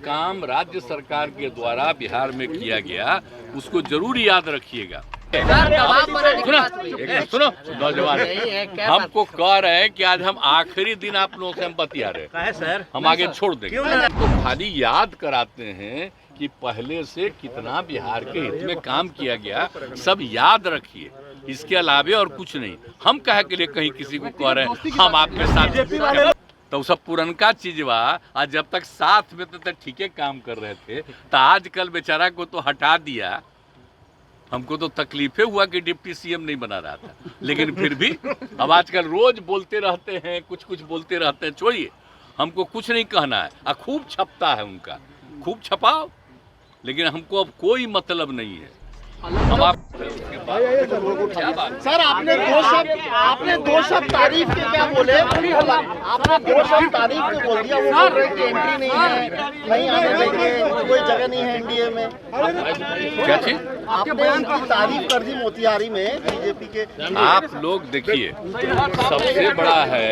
काम राज्य सरकार के द्वारा बिहार में किया गया उसको जरूर याद रखिएगा। सुनो नौजवान, हमको कह रहे हैं कि आज हम आखिरी दिन आप लोगों से हम बतिया रहे हैं सर, हम आगे छोड़ देंगे। तो खाली याद कराते हैं कि पहले से कितना बिहार के हित में काम किया गया, सब याद रखिए, इसके अलावे और कुछ नहीं। हम कहे के लिए कहीं किसी को कह रहे हैं हम आपके साथ, तो सब पुरनका चीज बा। आज जब तक साथ में तो ठीक है काम कर रहे थे, तो आजकल बेचारा को तो हटा दिया। हमको तो तकलीफे हुआ कि डिप्टी सीएम नहीं बना रहा था, लेकिन फिर भी अब आजकल रोज बोलते रहते हैं, कुछ बोलते रहते हैं। छोड़िए, हमको कुछ नहीं कहना है। खूब छपता है उनका, खूब छपाओ, लेकिन हमको अब कोई मतलब नहीं है। हम आप सर आपने दो शब्द तारीफ के क्या बोले? आपने दो शब्द तारीफ के बोल दिया, वो बोल रहे कि एंट्री नहीं है, नहीं आने देंगे, कोई जगह नहीं है एनडीए में। क्या चीज? आपने उनकी तारीफ कर दी मोतिहारी में बीजेपी के। आप लोग देखिए, सबसे बड़ा है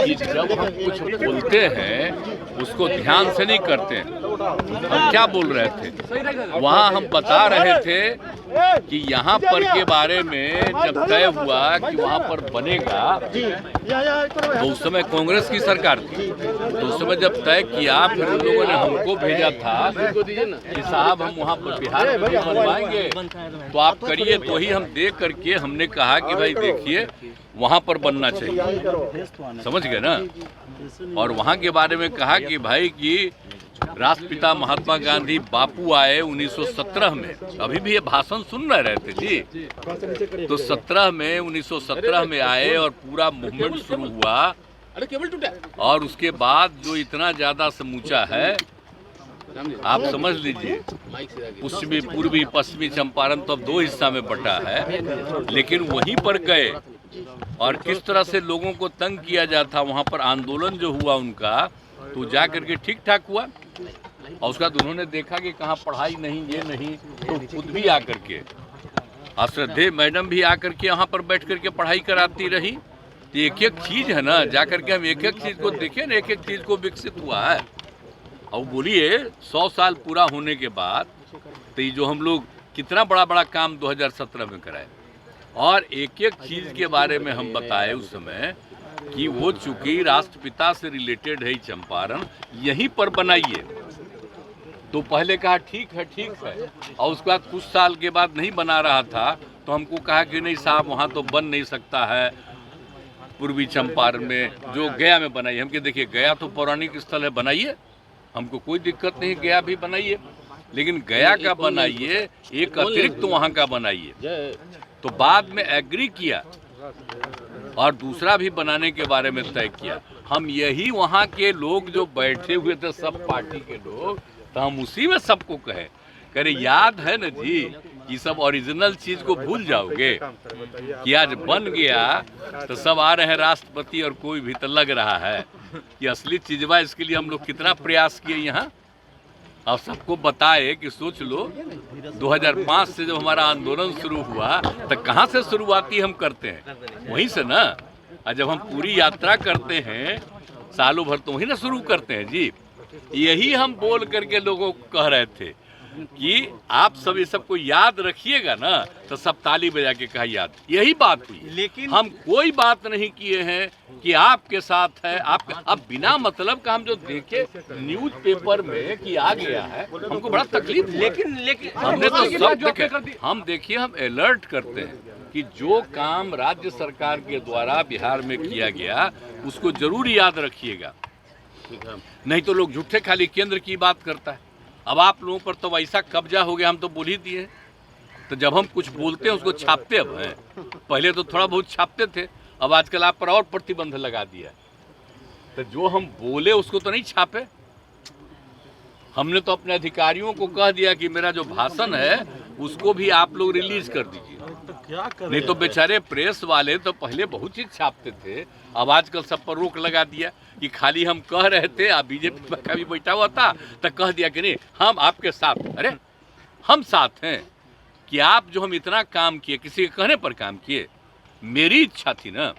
कि जब हम कुछ बोलते हैं उसको ध्यान से नहीं करते हैं। हम क्या बोल रहे थे वहाँ? हम बता रहे थे कि यहाँ पर के बारे में जब तय हुआ कि वहाँ पर बनेगा, तो उस समय कांग्रेस की सरकार थी। तो उस समय जब तय किया, फिर उन लोगों ने हमको भेजा था कि साहब हम वहाँ पर बिहार में बनवाएंगे, तो आप करिए। तो ही हम देख करके हमने कहा कि भाई देखिए वहाँ पर बनना चाहिए, समझ गए ना। और वहाँ के बारे में कहा कि भाई कि राष्ट्रपिता महात्मा गांधी बापू आए 1917 में, अभी भी ये भाषण सुन रहे थे जी। तो 1917 में आए और पूरा मूवमेंट शुरू हुआ, और उसके बाद जो इतना ज्यादा समूचा है, आप समझ लीजिए, पश्चिमी पूर्वी पश्चिमी चंपारण तो अब दो हिस्सा में बटा है, लेकिन वहीं पर गए और किस तरह से लोगों को तंग किया जाता, वहाँ पर आंदोलन जो हुआ उनका, तो जा करके ठीक ठाक हुआ। और उसका उन्होंने देखा कि कहाँ पढ़ाई नहीं, ये नहीं, तो खुद भी आकर के, श्रद्धेय मैडम भी आकर के यहाँ पर बैठ करके पढ़ाई कराती रही। तो एक एक चीज है ना, जा करके हम एक एक चीज को देखें ना, एक एक चीज को विकसित हुआ है। और बोलिए 100 साल पूरा होने के बाद तो ये जो हम लोग कितना बड़ा बड़ा काम 2017 में कराए, और एक एक चीज के बारे में हम बताए उस समय कि वो चूंकि राष्ट्रपिता से रिलेटेड है चंपारण, यहीं पर बनाइए। तो पहले कहा ठीक है, और उसके बाद कुछ साल के बाद नहीं बना रहा था, तो हमको कहा कि नहीं साहब वहाँ तो बन नहीं सकता है पूर्वी चंपारण में, जो गया में बनाइए। हम कि देखिए गया तो पौराणिक स्थल है, बनाइए, हमको कोई दिक्कत नहीं, गया भी बनाइए, लेकिन गया का बनाइए, एक अतिरिक्त वहाँ का बनाइए। तो बाद में एग्री किया और दूसरा भी बनाने के बारे में तय किया। हम यही वहाँ के लोग जो बैठे हुए थे, सब पार्टी के लोग, तो हम उसी में सबको कहे याद है ना जी, ये सब ओरिजिनल चीज को भूल जाओगे कि आज बन गया तो सब आ रहे हैं राष्ट्रपति, और कोई भी तो लग रहा है कि असली चीजवा। इसके लिए हम लोग कितना प्रयास किए यहाँ, और सबको बताए कि सोच लो 2005 से जब हमारा आंदोलन शुरू हुआ, तो कहाँ से शुरुआती हम करते हैं, वहीं से ना। और जब हम पूरी यात्रा करते हैं सालों भर, तो वहीं ना शुरू करते हैं जी। यही हम बोल करके लोगों को कह रहे थे कि आप सब ये सबको याद रखिएगा ना, तो सब ताली बजा के कहा याद। यही बात हुई, लेकिन हम कोई बात नहीं किए हैं कि आपके साथ है। आप अब बिना मतलब का हम जो देखे न्यूज़पेपर में कि आ गया है, हमको बड़ा तकलीफ। लेकिन हमने तो सब देखे। हम देखिए, हम अलर्ट करते हैं कि जो काम राज्य सरकार के द्वारा बिहार में किया गया उसको जरूर याद रखिएगा, नहीं तो लोग झूठे खाली केंद्र की बात करता है। अब आप लोगों पर तो वैसा कब्जा हो गया, हम तो बोल ही दिए। तो जब हम कुछ बोलते हैं उसको छापते अब हैं, पहले तो थोड़ा बहुत छापते थे, अब आजकल आप पर और प्रतिबंध लगा दिया। तो जो हम बोले उसको तो नहीं छापे। हमने तो अपने अधिकारियों को कह दिया कि मेरा जो भाषण है उसको भी आप लोग रिलीज कर दीजिए। नहीं तो बेचारे प्रेस वाले तो पहले बहुत चीज छापते थे, अब आजकल सब पर रोक लगा दिया कि खाली हम कह रहे थे। अब बीजेपी का भी बैठा हुआ था तो कह दिया कि नहीं हम आपके साथ। अरे हम साथ हैं कि आप जो हम इतना काम किए, किसी के कहने पर काम किए, मेरी इच्छा थी ना।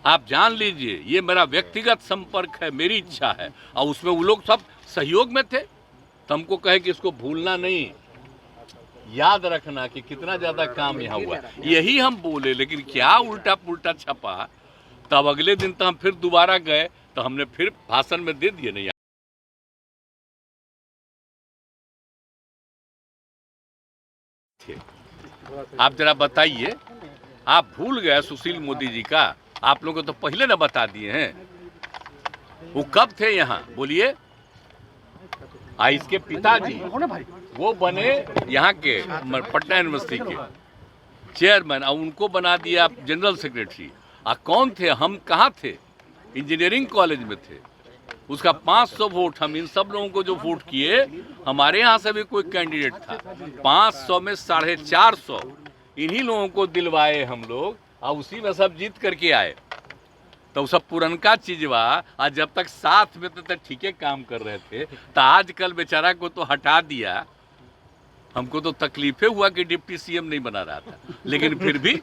आप जान लीजिए, ये मेरा व्यक्तिगत संपर्क है, मेरी इच्छा है, और उसमें वो लोग सब सहयोग में थे। तो हमको कहे कि इसको भूलना नहीं, याद रखना कि कितना ज्यादा काम यहाँ हुआ, यही हम बोले। लेकिन क्या उल्टा पुल्टा छपा, तब अगले दिन तो हम फिर दोबारा गए, तो हमने फिर भाषण में दे दिए नहीं। आप जरा बताइए, आप भूल गए सुशील मोदी जी का? आप लोगों को तो पहले ना बता दिए हैं। वो कब थे यहाँ, बोलिए? इसके पिताजी वो बने यहाँ के पटना यूनिवर्सिटी के चेयरमैन, और उनको बना दिया जनरल सेक्रेटरी। कौन थे? हम कहाँ थे? इंजीनियरिंग कॉलेज में थे। उसका 500 वोट, हम इन सब लोगों को जो वोट किए, हमारे यहाँ से भी कोई कैंडिडेट था, 500 में 450 इन्हीं लोगों को दिलवाए हम लोग, और उसी में सब जीत करके आए। तो सब पुरनका चीजवा, आज जब तक साथ में तो ठीक है काम कर रहे थे, तो आजकल बेचारा को तो हटा दिया। हमको तो तकलीफे हुआ कि डिप्टी सीएम नहीं बना रहा था, लेकिन फिर भी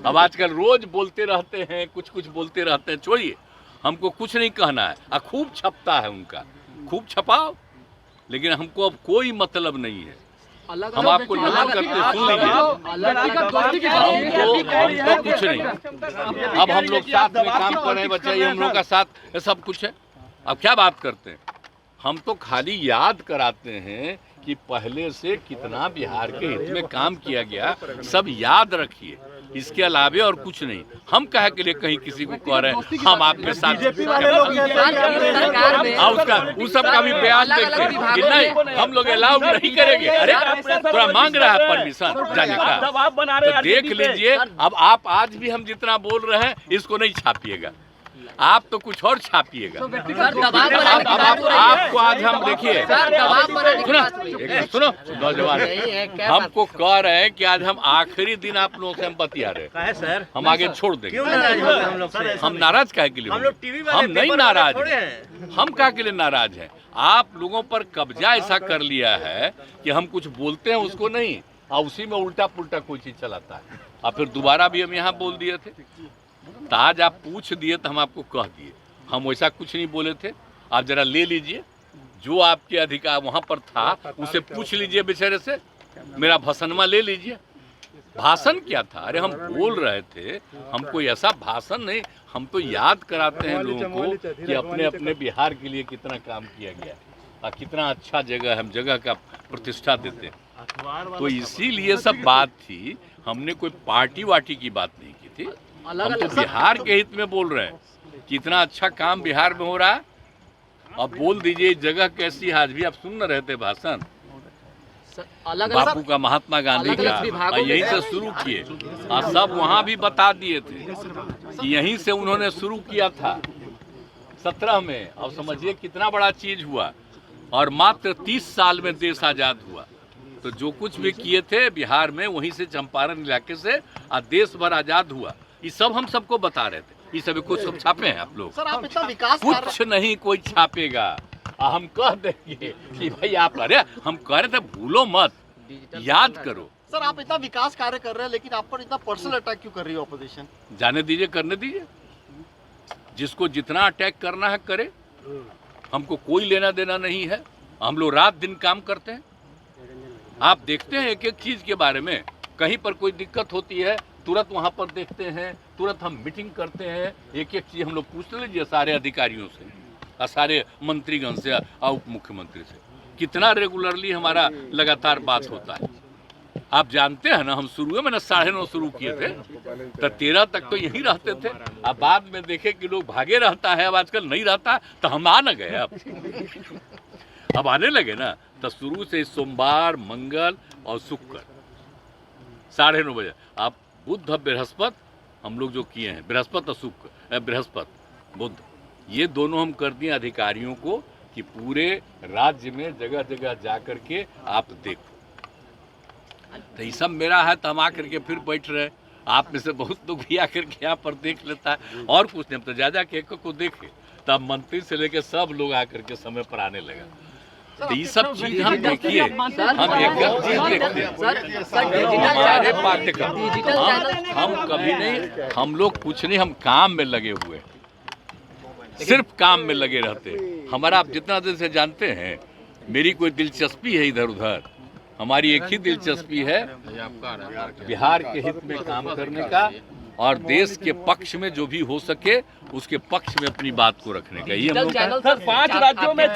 अब आजकल रोज बोलते रहते हैं, कुछ कुछ बोलते रहते हैं। छोड़िए, हमको कुछ नहीं कहना है। खूब छपता है उनका, खूब छपाओ, लेकिन हमको अब कोई मतलब नहीं है। हम आपको नमन करते, सुन लीजिए, हमको कुछ नहीं। अब हम लोग साथ में काम कर रहे हैं, बच्चा ये हम लोग का साथ, ये सब कुछ है। अब क्या बात करते हैं? हम तो खाली याद कराते हैं कि पहले से कितना बिहार के हित में काम किया गया, सब याद रखिए। इसके अलावे और कुछ नहीं। हम कहे के लिए कहीं किसी को कह रहे हैं हम आपके साथ, उसका उस सब का भी बयान देखते कि नहीं हम लोग अलाउ नहीं करेंगे। अरे थोड़ा मांग रहा है परमिशन जाने का, तो देख लीजिए। अब आप आज भी हम जितना बोल रहे हैं इसको नहीं छापिएगा, आप तो कुछ और छापिएगा। आपको आज हम देखिए, सुनो नौजवान, हमको कह रहे हैं कि आज हम आखिरी दिन आप लोगों से हम बतिया रहे हैं, हम आगे छोड़ देंगे। हम नाराज काहे के लिए? हम नहीं नाराज हैं। हम काहे के लिए नाराज हैं? आप लोगों पर कब्जा ऐसा कर लिया है कि हम कुछ बोलते हैं उसको नहीं, और उसी में उल्टा पुल्टा कोई चीज चलाता है। और फिर दोबारा भी हम यहाँ बोल दिए थे, तो आज आप पूछ दिए तो हम आपको कह दिए। हम वैसा कुछ नहीं बोले थे। आप जरा ले लीजिए, जो आपके अधिकार वहां पर था उसे पूछ लीजिए बेचारे से। मेरा भाषणमा ले लीजिए। भाषण क्या था? अरे हम बोल रहे थे, हम कोई ऐसा भाषण नहीं, हम तो याद कराते हैं लोगों को कि अपने अपने बिहार के लिए कितना काम किया गया और कितना अच्छा जगह, हम जगह का प्रतिष्ठा देते हैं। तो इसीलिए सब बात थी, हमने कोई पार्टी वार्टी की बात नहीं की थी। हम तो बिहार के हित में बोल रहे हैं कि इतना अच्छा काम बिहार में हो रहा है। अब बोल दीजिए जगह कैसी है। आज भी आप सुन रहे थे भाषण बापू का, महात्मा गांधी का, और यहीं से शुरू किए। और सब वहाँ भी बता दिए थे कि यहीं से उन्होंने शुरू किया था 17 में। और समझिए कितना बड़ा चीज हुआ, और मात्र 30 साल में देश आजाद हुआ। तो जो कुछ भी किए थे बिहार में, वहीं से चंपारण इलाके से और देश भर आजाद हुआ। ये सब हम सबको बता रहे थे। ये सभी कुछ सब छापे हैं आप लोग? सर आप इतना विकास कुछ नहीं कोई छापेगा। हम कह देंगे कि भाई आप, अरे हम कह रहे थे भूलो मत, याद करो। सर आप इतना विकास कार्य कर रहे हैं, लेकिन आप पर इतना पर्सनल अटैक क्यों कर रही है ऑपोजिशन? जाने दीजिए, करने दीजिए। जिसको जितना अटैक करना है करे, हमको कोई लेना देना नहीं है। हम लोग रात दिन काम करते हैं। आप देखते हैं एक एक चीज के बारे में, कहीं पर कोई दिक्कत होती है तुरंत वहां पर देखते हैं, तुरंत हम मीटिंग करते हैं। एक एक चीज हम लोग पूछ लीजिए सारे अधिकारियों से और सारे मंत्रीगण से और उप मुख्यमंत्री से, कितना रेगुलरली हमारा लगातार बात होता है। आप जानते हैं ना, हम शुरू में 9:30 शुरू किए थे, तो 13 तक तो यहीं रहते थे। अब बाद में देखे कि लोग भागे रहता है, अब आजकल नहीं रहता, तो हम आ न गए। अब आने लगे ना, तो शुरू से सोमवार, मंगल और शुक्र 9:30 बजे। आप बुध बृहस्पति हम लोग जो किए हैं, बृहस्पति और शुक्र, बृहस्पति बुध, ये दोनों हम कर दिए अधिकारियों को कि पूरे राज्य में जगह जगह जा करके आप देखो। तो ये सब मेरा है, तो हम आकर के फिर बैठ रहे। आप में से बहुत लोग भी आकर के यहाँ पर देख लेता है, और कुछ नहीं। हम तो जा के एक को देखे, तब मंत्री से लेकर सब लोग आकर के समय पर आने लगा। तो ये सब चीज हम देखिए, हम एक चीज देखते हैं, सर हमारे पाठ्यक्रम हम कभी नहीं, हम लोग कुछ नहीं, हम काम में लगे हुए, सिर्फ काम में लगे रहते। हमारा आप जितना दिन से जानते हैं, मेरी कोई दिलचस्पी है इधर उधर, हमारी एक ही दिलचस्पी है बिहार के हित में काम करने का और देश के पक्ष में जो भी हो सके उसके पक्ष में अपनी बात को रखने का। ये हम लोग सर 5 राज्यों में